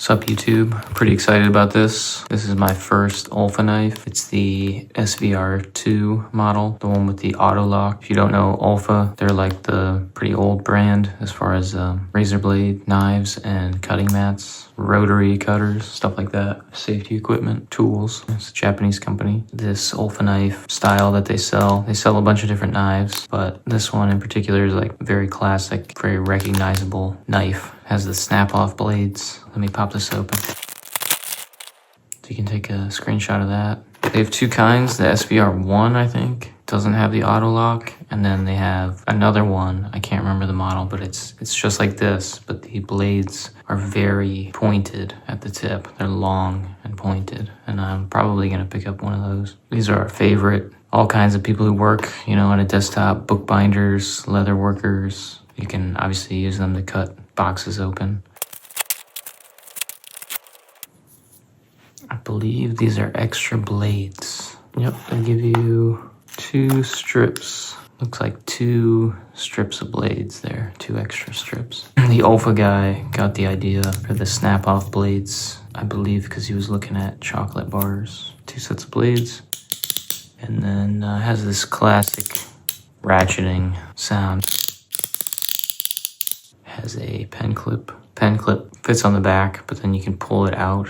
What's up, YouTube? Pretty excited about this. This is my first OLFA knife. It's the SVR-2 model, the one with the auto lock. If you don't know OLFA, they're like the pretty old brand as far as razor blade knives and cutting mats, rotary cutters, stuff like that, safety equipment, tools. It's a Japanese company. This OLFA knife style that they sell a bunch of different knives, but this one in particular is like very classic, very recognizable knife. Has the snap-off blades. Let me pop this open. So you can take a screenshot of that. They have two kinds. The SVR-1, I think, doesn't have the auto lock. And then they have another one. I can't remember the model, but it's just like this, but the blades are very pointed at the tip. They're long and pointed, and I'm probably gonna pick up one of those. These are our favorite. All kinds of people who work, on a desktop, bookbinders, leather workers. You can obviously use them to cut boxes open. I believe these are extra blades. Yep, they give you 2 strips. Looks like 2 strips of blades there, 2 extra strips. The OLFA guy got the idea for the snap-off blades, I believe because he was looking at chocolate bars. 2 sets of blades. And then has this classic ratcheting sound. Has a pen clip. Pen clip fits on the back, but then you can pull it out.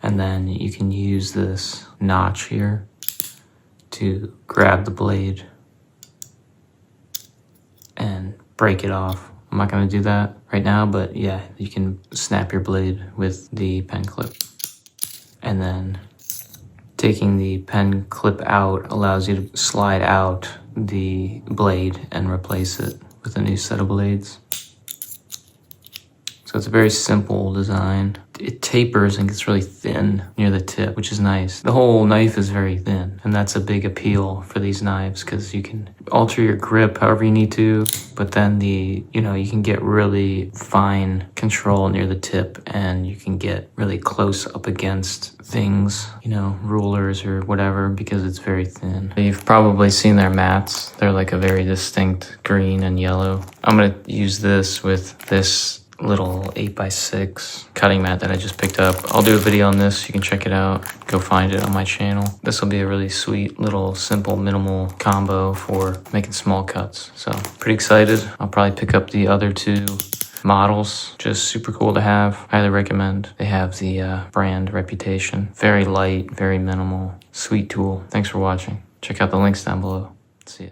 And then you can use this notch here to grab the blade and break it off. I'm not gonna do that right now, but yeah, you can snap your blade with the pen clip. And then taking the pen clip out allows you to slide out the blade and replace it with a new set of blades. So it's a very simple design. It tapers and gets really thin near the tip, which is nice. The whole knife is very thin, and that's a big appeal for these knives because you can alter your grip however you need to, but then you can get really fine control near the tip, and you can get really close up against things, rulers or whatever, because it's very thin. You've probably seen their mats. They're like a very distinct green and yellow. I'm gonna use this with this little 8x6 cutting mat that I just picked up. I'll do a video on this. You can check it out. Go find it on my channel. This will be a really sweet little simple minimal combo for making small cuts. So pretty excited. I'll probably pick up the other 2 models. Just super cool to have. Highly recommend. They have the brand reputation. Very light, very minimal, sweet tool. Thanks for watching. Check out the links down below. See ya.